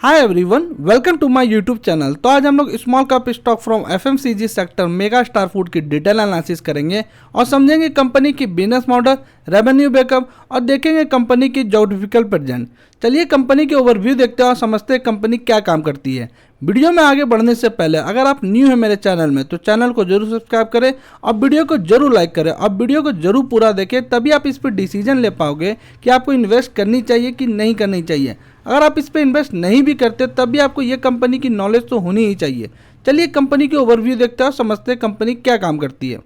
Hi everyone, welcome to my YouTube channel. तो आज हम लोग small cap stock from FMCG sector Mega Star Food की detail analysis करेंगे और समझेंगे कंपनी की बिजनेस मॉडल, रेवेन्यू बैकअप और देखेंगे कंपनी की ज्योग्राफिकल प्रेजेंट। चलिए कंपनी की ओवरव्यू देखते हैं और समझते हैं कंपनी क्या काम करती है। वीडियो में आगे बढ़ने से पहले अगर आप न्यू है मेरे चैनल में तो चैनल को जरूर सब्सक्राइब करें और वीडियो को जरूर लाइक करें और वीडियो को जरूर पूरा देखें, तभी आप इस पर डिसीजन ले पाओगे कि आपको इन्वेस्ट करनी चाहिए कि नहीं करनी चाहिए। अगर आप इस पर इन्वेस्ट नहीं भी करते तब भी आपको ये कंपनी की नॉलेज तो होनी ही चाहिए। चलिए कंपनी की ओवरव्यू देखते हैं और समझते हैं कंपनी क्या काम करती है।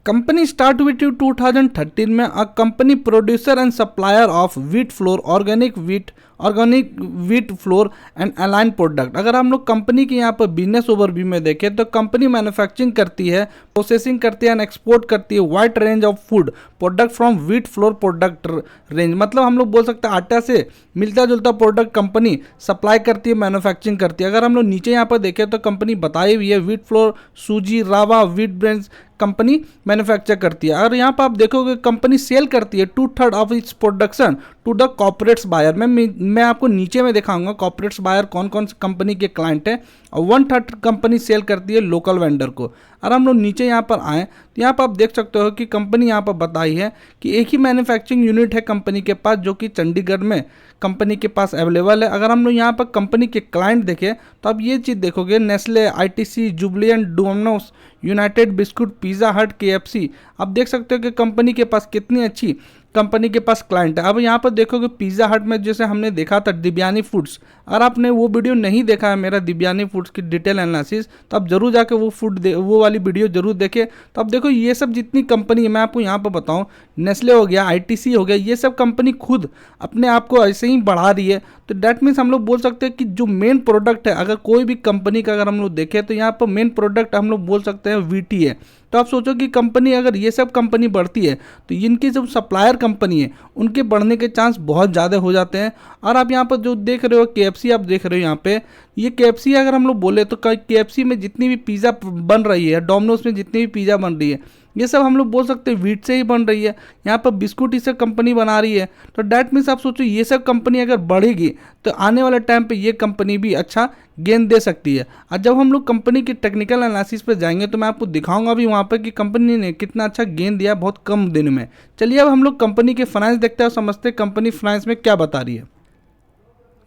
कंपनी स्टार्ट विथ 2013 में a company producer and supplier of wheat flour, organic wheat flour and align product. अगर हम लोग कंपनी की यहाँ पर बिजनेस ओवरव्यू में देखें तो कंपनी मैन्युफैक्चरिंग करती है, प्रोसेसिंग करती है एंड एक्सपोर्ट करती है wide range of food product from wheat flour product range. मतलब हम लोग बोल सकते हैं आटा से मिलता जुलता प्रोडक्ट कंपनी सप्लाई करती है, मैन्युफैक्चरिंग करती है। अगर हम लोग नीचे यहाँ पर देखें तो कंपनी बताई हुई है व्हीट फ्लोर, सूजी, रावा, व्हीट ब्रेन्स कंपनी मैन्युफैक्चर करती है। और यहाँ पर आप देखोगे कंपनी सेल करती है 2/3 of its production to the corporates buyer. मैं आपको नीचे में दिखाऊंगा कॉर्पोरेट्स बायर कौन कौन सी कंपनी के क्लाइंट है, और 1/3 कंपनी सेल करती है लोकल वेंडर को। और हम लोग नीचे यहाँ पर आए तो यहाँ पर आप देख सकते हो कि कंपनी यहाँ पर बताई है कि एक ही मैन्युफैक्चरिंग यूनिट है कंपनी के पास, जो कि चंडीगढ़ में कंपनी के पास अवेलेबल है। अगर हम लोग यहाँ पर कंपनी के क्लाइंट देखें तो आप ये चीज़ देखोगे, Nestle, ITC, जुबलियन, Domino's, United biscuit, pizza हट, केएफसी। आप देख सकते हो कि कंपनी के पास कितनी अच्छी कंपनी के पास क्लाइंट है। अब यहाँ पर देखोगे पिज़्ज़ा हट में जैसे हमने देखा था दिव्यानी फूड्स, अगर आपने वो वीडियो नहीं देखा है मेरा दिव्यानी फूड्स की डिटेल एनालिसिस, तो आप जरूर जाके वो वाली वीडियो जरूर देखें। तो अब देखो ये सब जितनी कंपनी है मैं आपको यहाँ पर बताऊँ, नेस्ले हो गया, आईटीसी हो गया, ये सब कंपनी खुद अपने आप को ऐसे ही बढ़ा रही है। तो डैट मीन्स हम लोग बोल सकते हैं कि जो मेन प्रोडक्ट है अगर कोई भी कंपनी का अगर हम लोग देखें तो यहाँ पर मेन प्रोडक्ट हम लोग बोल सकते हैं वीट ही है। तो आप सोचो कि कंपनी अगर ये सब कंपनी बढ़ती है तो इनकी जो सप्लायर कंपनी है उनके बढ़ने के चांस बहुत ज़्यादा हो जाते हैं। और आप यहाँ पर जो देख रहे हो केएफसी, आप देख रहे हो यहाँ पे ये केएफसी अगर हम लोग बोले तो केएफसी में जितनी भी पिज़्ज़ा बन रही है, डोमिनोज में जितनी भी पिज़्ज़ा बन रही है, ये सब हम लोग बोल सकते हैं वीट से ही बन रही है। यहाँ पर बिस्कुट ही से कंपनी बना रही है। तो डैट मीन्स आप सोचो ये सब कंपनी अगर बढ़ेगी तो आने वाले टाइम पे ये कंपनी भी अच्छा गेन दे सकती है। और जब हम लोग कंपनी की टेक्निकल एनालिसिस पे जाएंगे तो मैं आपको दिखाऊंगा भी वहाँ पे कि कंपनी ने कितना अच्छा गेन दिया बहुत कम दिन में। चलिए अब हम लोग कंपनी के फाइनेंस देखते हैं और समझते हैं कंपनी फाइनेंस में क्या बता रही है।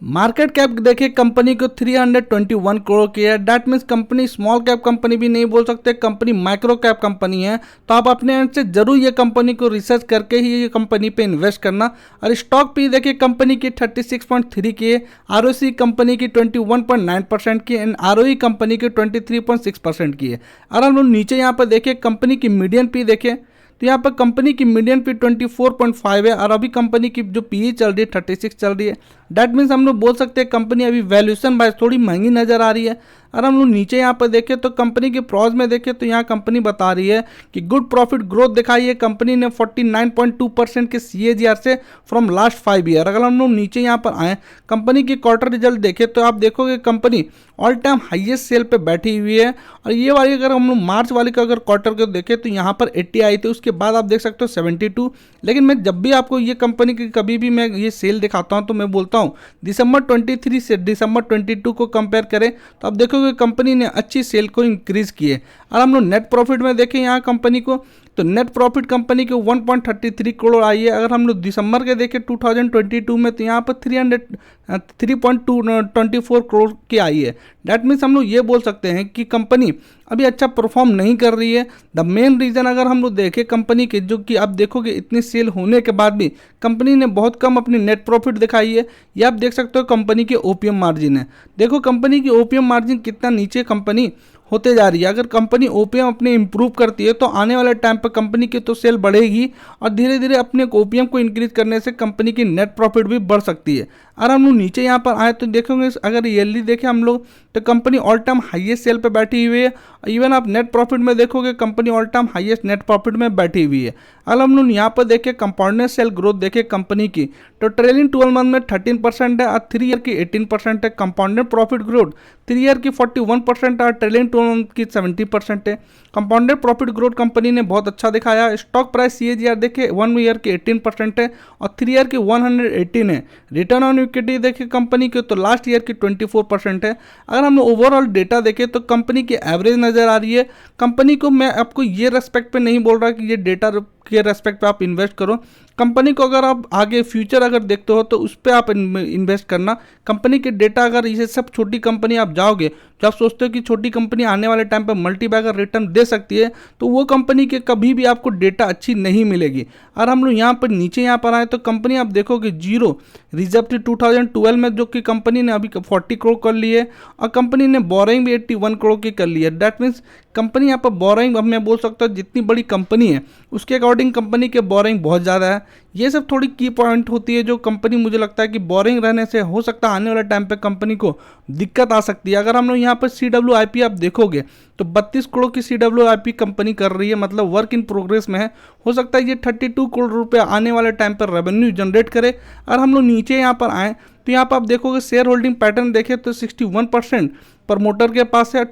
मार्केट कैप देखिए कंपनी को 321 करोड़ की है। That means company small cap company भी नहीं बोल सकते, कंपनी माइक्रो कैप कंपनी है। तो आप अपने एंड से जरूर ये कंपनी को रिसर्च करके ही ये कंपनी पे इन्वेस्ट करना। और स्टॉक पे देखिए कंपनी की 36.3 की है, आरओसी कंपनी की 21.9% की एंड आरओई कंपनी की 23.6% की है। और हम लोग नीचे यहाँ पर देखिए कंपनी की मीडियन पी देखें तो यहाँ पर कंपनी की मीडियन पी 24.5 है और अभी कंपनी की जो पीई चल रही है 36 चल रही है। डैट मीन्स हम लोग बोल सकते हैं कंपनी अभी वैल्यूएशन वाइज थोड़ी महंगी नजर आ रही है। और हम लोग नीचे यहाँ पर देखें तो कंपनी के प्रॉज में देखें तो यहाँ कंपनी बता रही है कि गुड प्रॉफिट ग्रोथ दिखाई है कंपनी ने 49.2% के CAGR से फ्रॉम लास्ट 5 ईयर। अगर हम लोग नीचे यहाँ पर आए कंपनी की क्वार्टर रिजल्ट देखें तो आप देखोगे company all time highest sale पे बैठी हुई है। और ये वाली अगर हम लोग मार्च वाली का अगर क्वार्टर को देखें तो यहाँ पर 80 आई थी, उसके बाद आप देख सकते हो 72। लेकिन मैं जब भी आपको ये कंपनी की कभी भी मैं ये सेल दिखाता हूँ तो मैं बोलता हूँ दिसंबर 23 से दिसंबर 22 को कंपेयर करें तो आप देखोगे कंपनी ने अच्छी सेल को इंक्रीज की है। और हम लोग नेट प्रॉफिट में देखें यहाँ कंपनी को तो नेट प्रॉफिट कंपनी के 1.33 करोड़ आई है। अगर हम लोग दिसंबर के देखें 2022 में तो यहाँ पर 3.24 करोड़ की आई है। डैट मीन्स हम लोग ये बोल सकते हैं कि कंपनी अभी अच्छा परफॉर्म नहीं कर रही है। द मेन रीज़न अगर हम लोग देखें कंपनी के, जो कि आप देखोगे इतनी सेल होने के बाद भी कंपनी ने बहुत कम अपनी नेट प्रॉफिट दिखाई है। ये आप देख सकते हो कंपनी की ओपीएम मार्जिन है, देखो कंपनी की ओपीएम मार्जिन कितना नीचे कंपनी होते जा रही है। अगर कंपनी ओपीएम अपने इंप्रूव करती है तो आने वाले टाइम पर कंपनी की तो सेल बढ़ेगी और धीरे धीरे अपने ओपीएम को इंक्रीज करने से कंपनी की नेट प्रॉफिट भी बढ़ सकती है। और हम लोग नीचे यहाँ पर आए तो देखोगे अगर ईयरली देखें हम लोग तो company all time highest sale पे बैठी हुई है। इवन आप नेट प्रॉफिट में देखोगे company all time highest net profit में बैठी हुई है। अगर हम लोग यहाँ पर देखें कंपाउंडेड सेल ग्रोथ देखें कंपनी की, तो ट्रेलिंग 12 मंथ में 13% है और 3 ईयर की 18% है। कंपाउंडेड प्रॉफिट ग्रोथ 3 ईयर की 41% और ट्रेलिंग 12 मंथ की 70% है। कंपाउंडेड प्रॉफिट ग्रोथ कंपनी ने बहुत अच्छा दिखाया। स्टॉक प्राइस CAGR देखे 1 ईयर की 18% है और 3 ईयर की 118 है। रिटर्न ऑन इक्विटी देखे कंपनी के तो लास्ट ईयर की 24% है। अगर हम ओवरऑल डेटा देखें तो कंपनी की एवरेज नज़र आ रही है। कंपनी को मैं आपको ये रेस्पेक्ट पे नहीं बोल रहा कि ये डेटा के रेस्पेक्ट पे आप इन्वेस्ट करो। कंपनी को अगर आप आगे फ्यूचर अगर देखते हो तो उस पर आप इन्वेस्ट करना। कंपनी के डेटा अगर ये सब छोटी कंपनी आप जाओगे जो आप सोचते हो कि छोटी कंपनी आने वाले टाइम पर मल्टीबैगर रिटर्न दे सकती है, तो वो कंपनी के कभी भी आपको डेटा अच्छी नहीं मिलेगी। और हम लोग यहाँ पर नीचे यहाँ पर आए तो कंपनी आप देखोगे जीरो रिजर्व थी 2012 में, जो कि कंपनी ने अभी 40 करोड़ कर ली है और कंपनी ने बोरिंग भी 81 करोड़ की कर ली है। दैट मीन्स कंपनी यहाँ पर बोरिंग, अब मैं बोल सकता हूँ जितनी बड़ी कंपनी है उसके अकॉर्डिंग कंपनी के बोरिंग बहुत ज़्यादा है। ये सब थोड़ी की पॉइंट होती है जो कंपनी मुझे लगता है कि बोरिंग रहने से हो सकता है आने वाले टाइम पे कंपनी को दिक्कत आ सकती है। अगर हम लोग यहाँ पर CWIP आप देखोगे तो 32 करोड़ की CWIP कंपनी कर रही है, मतलब वर्क इन प्रोग्रेस में है। हो सकता है ये 32 करोड़ रुपए आने वाले टाइम पर रेवेन्यू जनरेट करे। और हम लोग नीचे यहाँ पर आए तो यहाँ पर आप देखोगे शेयर होल्डिंग पैटर्न देखें तो 61% प्रमोटर के पास है।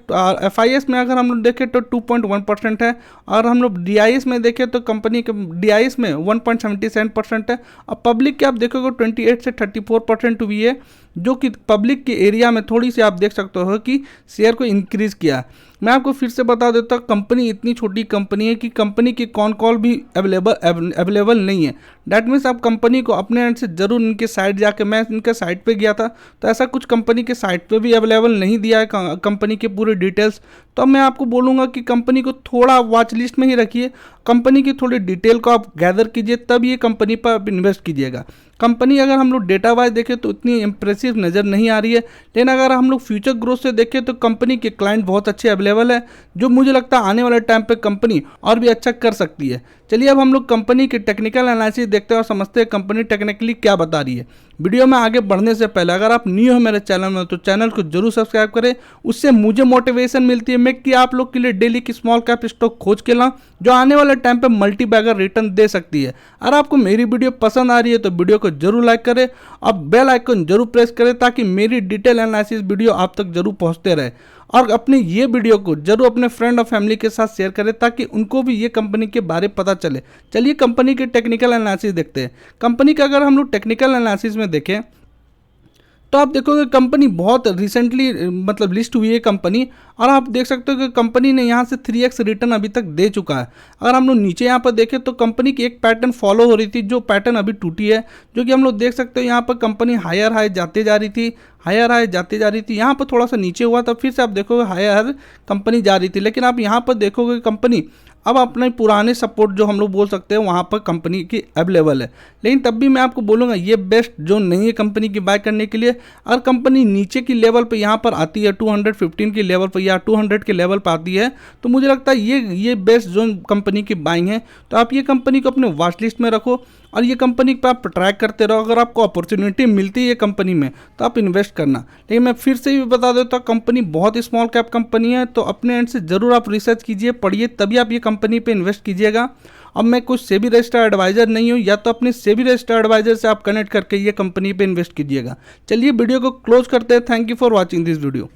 FIS में अगर हम लोग देखें तो 2.1% है और हम लोग DIS में देखें तो कंपनी के DIS में 1.77% है और पब्लिक के आप देखोगे 28 से 34% हुई है, जो कि पब्लिक के एरिया में थोड़ी सी आप देख सकते हो कि शेयर को इंक्रीज किया। मैं आपको फिर से बता देता हूँ कंपनी इतनी छोटी कंपनी है कि कंपनी की कॉन कॉल भी अवेलेबल नहीं है। डैट मीन्स आप कंपनी को अपने एंड से जरूर इनके साइट जाके, मैं इनके साइट पे गया था तो ऐसा कुछ कंपनी के साइट पे भी अवेलेबल नहीं दिया है कंपनी के पूरे डिटेल्स। तो मैं आपको बोलूँगा कि कंपनी को थोड़ा वॉच लिस्ट में ही रखिए, कंपनी की थोड़ी डिटेल को आप गैदर कीजिए, तब ये कंपनी पर आप इन्वेस्ट कीजिएगा। कंपनी अगर हम लोग डेटा वाइज देखें तो इतनी इंप्रेसिव नज़र नहीं आ रही है, लेकिन अगर हम लोग फ्यूचर ग्रोथ से देखें तो कंपनी के क्लाइंट बहुत अच्छे अवेलेबल है, जो मुझे लगता है आने वाले टाइम पे कंपनी और भी अच्छा कर सकती है। चलिए अब हम लोग कंपनी के टेक्निकल एनालिसिस देखते हैं और समझते हैं कंपनी टेक्निकली क्या बता रही है। वीडियो में आगे बढ़ने से पहले अगर आप न्यू हो मेरे चैनल में तो चैनल को जरूर सब्सक्राइब करें, उससे मुझे मोटिवेशन मिलती है मैं कि आप लोग के लिए डेली की स्मॉल कैप स्टॉक खोज के लाऊं जो आने वाले टाइम पे मल्टी बैगर रिटर्न दे सकती है। अगर आपको मेरी वीडियो पसंद आ रही है तो वीडियो को जरूर लाइक करें और बेल आइकन जरूर प्रेस करें ताकि मेरी डिटेल एनालिसिस वीडियो आप तक जरूर पहुंचते रहे। और अपने ये वीडियो को जरूर अपने फ्रेंड और फैमिली के साथ शेयर करें ताकि उनको भी ये कंपनी के बारे में पता चले। चलिए कंपनी के टेक्निकल एनालिसिस देखते हैं। कंपनी का अगर हम लोग टेक्निकल एनालिसिस में देखें तो आप देखोगे कंपनी बहुत रिसेंटली मतलब लिस्ट हुई है कंपनी, और आप देख सकते हो कि कंपनी ने यहाँ से 3x रिटर्न अभी तक दे चुका है। अगर हम लोग नीचे यहाँ पर देखें तो कंपनी की एक पैटर्न फॉलो हो रही थी, जो पैटर्न अभी टूटी है, जो कि हम लोग देख सकते हो यहाँ पर कंपनी हायर हाई जाते जा रही थी, हायर हाई जाते जा रही थी, यहाँ पर थोड़ा सा नीचे हुआ था, फिर से आप देखोगे हायर कंपनी जा रही थी। लेकिन आप यहाँ पर देखोगे कंपनी अब अपने पुराने सपोर्ट जो हम लोग बोल सकते हैं वहाँ पर कंपनी की अवेलेबल है। लेकिन तब भी मैं आपको बोलूँगा ये बेस्ट जोन नहीं है कंपनी की बाय करने के लिए। अगर कंपनी नीचे की लेवल पे यहाँ पर आती है 215 की लेवल पर या 200 के लेवल पर आती है तो मुझे लगता है ये बेस्ट जोन कंपनी की बाइंग है। तो आप ये कंपनी को अपने वॉच लिस्ट में रखो और ये कंपनी पर आप ट्रैक करते रहो। अगर आपको अपॉर्चुनिटी मिलती है ये कंपनी में तो आप इन्वेस्ट करना। लेकिन मैं फिर से भी बता देता हूँ कंपनी बहुत ही स्मॉल कैप कंपनी है, तो अपने एंड से ज़रूर आप रिसर्च कीजिए, पढ़िए, तभी आप ये कंपनी पे इन्वेस्ट कीजिएगा। अब मैं कुछ सेबी रजिस्टर्ड एडवाइजर नहीं हूँ, या तो अपने सेबी रजिस्टर्ड एडवाइजर से आप कनेक्ट करके ये कंपनी पे इन्वेस्ट कीजिएगा। चलिए वीडियो को क्लोज करते हैं। Thank you for watching this video.